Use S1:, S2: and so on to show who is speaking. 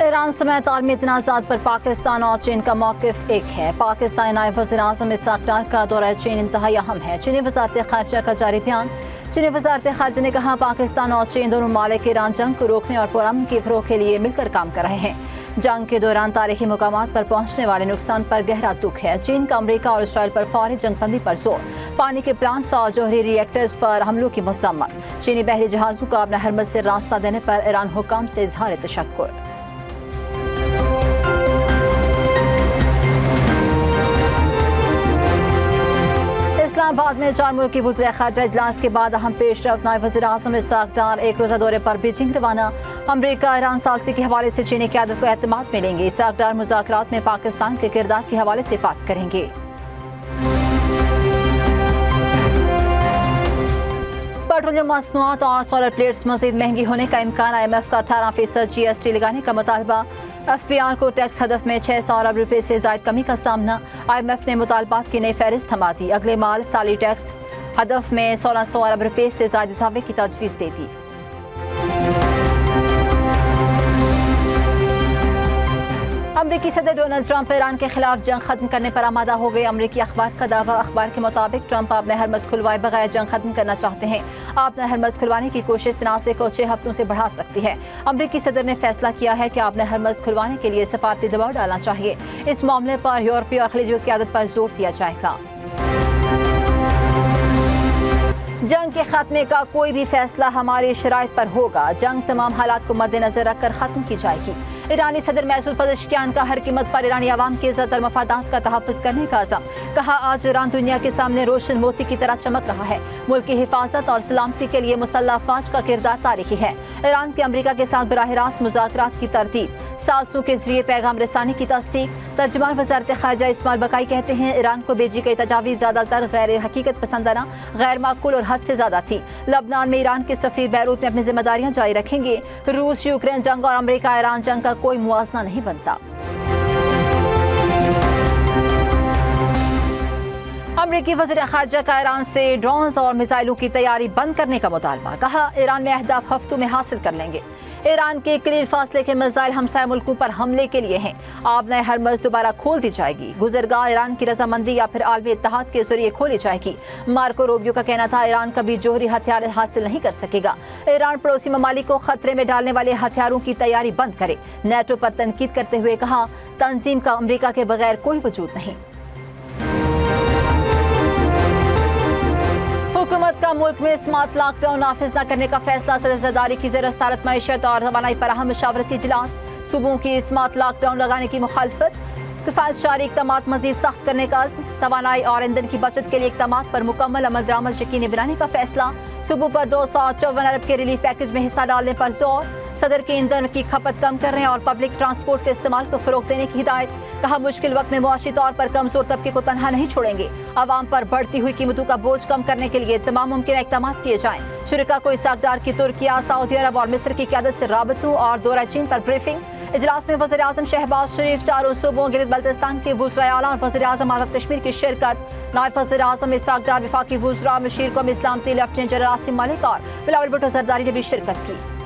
S1: Iran समेत आलमी तनाज़ात पर पाकिस्तान और चीन का मौक़िफ़ एक है। पाकिस्तानी नायब वज़ीर-ए-आज़म इसहाक़ डार का दौरा चीन इंतहाई अहम है। चीनी वज़ारत ख़ारिजा का जारी बयान। चीनी वज़ारत ख़ारिजा ने कहा, पाकिस्तान और चीन दोनों ममालिक ईरान जंग को रोकने और पुरअमन के फ़रोग़ के लिए मिलकर काम कर रहे हैं। जंग के दौरान तारीख़ी मुकामात पर पहुँचने वाले नुकसान पर गहरा दुख है। चीन का अमरीका और इसराइल पर फौरी जंगबंदी पर जोर। पानी के प्लांट्स और जौहरी रिएक्टर्स पर हमलों की मज़म्मत। चीनी बहरी जहाज़ों का अपना हरमज़ से रास्ता देने पर ईरान हुक्काम से इज़हार तशक्कुर। इस्लामाबाद में 4 मुल्की वज़ीर ख़ारिजा इजलास के बाद अहम पेशरफ्त। नायब वज़ीर-ए-आज़म इसहाक़ डार एक रोज़ा दौरे पर बीजिंग रवाना। अमरीका ईरान सालसी के हवाले से चीनी क़यादत को एतमाद मिलेंगे। इसहाक़ डार मुज़ाकरात में पाकिस्तान के किरदार के हवाले से बात करेंगे। पेट्रोलियम मसनूआत और सोलर प्लेट्स मज़ीद महंगी होने का इम्कान। IMF का 18% GST लगाने का मुतालबा। FBR को टैक्स हदफ में 600 अरब रुपये से ज़ायद कमी का सामना। IMF ने मुतालबात की नई फहरिस्त थमा दी। अगले माल साली टैक्स हदफ में 1600 अरब रुपये से ज़ायद इजाफे की तजवीज़ दे दी। अमरीकी सदर डोनाल्ड ट्रंप ईरान के खिलाफ जंग खत्म करने पर आमादा हो गए। अमरीकी अखबार का दावा। अखबार के मुताबिक ट्रंप अपने हरमज़ खुलवाए बगैर जंग खत्म करना चाहते हैं। अपने हरमज़ खुलवाने की कोशिश तनाज़े को 6 हफ्तों से बढ़ा सकती है। अमरीकी सदर ने फैसला किया है कि अपने हरमज़ खुलवाने के लिए सफारती दबाव डालना चाहिए। इस मामले पर यूरोपीय और खलीजी क़यादत पर जोर दिया जाएगा। जंग के खात्मे का कोई भी फैसला हमारी शराइत पर होगा। जंग तमाम हालात को मद्देनजर रखकर खत्म की जाएगी। ईरानी सदर मैसूद पज़ेश्कियान का हर कीमत पर ईरानी अवाम की इज़्ज़त और मफादात का तहफ़्फ़ुज़ करने का अज़म। कहा, आज ईरान दुनिया के सामने रोशन मोती की तरह चमक रहा है। मुल्क की हिफाजत और सलामती के लिए मुसल्लह अफ़वाज का किरदार तारीख़ी है। ईरान के अमरीका के साथ बराह रास्त मुज़ाकरात की तरतीब। सालसों के जरिए पैगाम रसानी की तस्दीक। तर्जुमान वज़ारत ख़ारिजा इस्माइल बकाई कहते हैं, ईरान को भेजी गई तजावीज़ ज़्यादातर गैर हकीकत पसंदाना, गैर माकूल और हद से ज़्यादा थी। लबनान में ईरान के सफ़ीर बैरूत में अपनी जिम्मेदारियां जारी रखेंगे। रूस यूक्रेन जंग और अमरीका ईरान जंग का कोई मुआवजा नहीं बनता। अमरीकी वज़ीर ख़ारिजा का ईरान से ड्रोन्स और मिसाइलों की तैयारी बंद करने का मुतालबा। कहा, ईरान में अहदाफ हफ्तों में हासिल कर लेंगे। ईरान के कलील फासले के मिसाइल हमसाया मुल्कों पर हमले के लिए हैं। अब नए हरमज़ दोबारा खोल दी जाएगी। गुज़रगाह ईरान की रजामंदी या फिर आलमी इत्तेहाद के जरिए खोली जाएगी। मार्को रूबियो का कहना था, ईरान कभी जोहरी हथियार हासिल नहीं कर सकेगा। ईरान पड़ोसी ममालिक को खतरे में डालने वाले हथियारों की तैयारी बंद करे। नेटो पर तनकीद करते हुए कहा, तंजीम का अमरीका के बगैर कोई वजूद नहीं। हुकूमत का मुल्क में स्मार्ट लॉकडाउन नाफिज न करने का फैसला। सदर ज़रदारी की ज़ेर सदारत मईशत और तवानाई पर अहम मशावरती इजलास। सूबों की स्मार्ट लॉकडाउन लगाने की मुखालफत। किफ़ायतशारी इक़दामात मज़ीद सख्त करने का अज़्म। तवानाई और ईंधन की बचत के लिए इक़दामात पर मुकम्मल अमल दरामद यकीनी बनाने का फैसला। सूबों पर 254 अरब के रिलीफ पैकेज में हिस्सा डालने पर जोर। सदर के ईंधन की खपत कम करने और पब्लिक ट्रांसपोर्ट के इस्तेमाल को फ़रोग़ देने की हिदायत। कहा, मुश्किल वक्त में मुआशी तौर पर कमज़ोर तबके को तनहा नहीं छोड़ेंगे। अवाम पर बढ़ती हुई कीमतों का बोझ कम करने के लिए तमाम मुमकिन इक़दाम किए जाएँ। शुरका को इसहाक़ डार की तुर्किया, सऊदी अरब और मिस्र की क़यादत से राबतों और दौरा चीन पर ब्रीफिंग। इजलास में वज़ीर-ए-आज़म शहबाज शरीफ, 4 सूबों गिलगित बल्तिस्तान के वज़ीर आला और वज़ीर-ए-आज़म आज़ाद कश्मीर की शिरकत। नायब वज़ीर-ए-आज़म इसहाक़ डार, वफाकी वज़ीर मीर क़ौमी इस्लामती लेफ्टिनेंट जनरल आसिम मलिक और बिलावल भुट्टो ज़रदारी ने भी शिरकत की।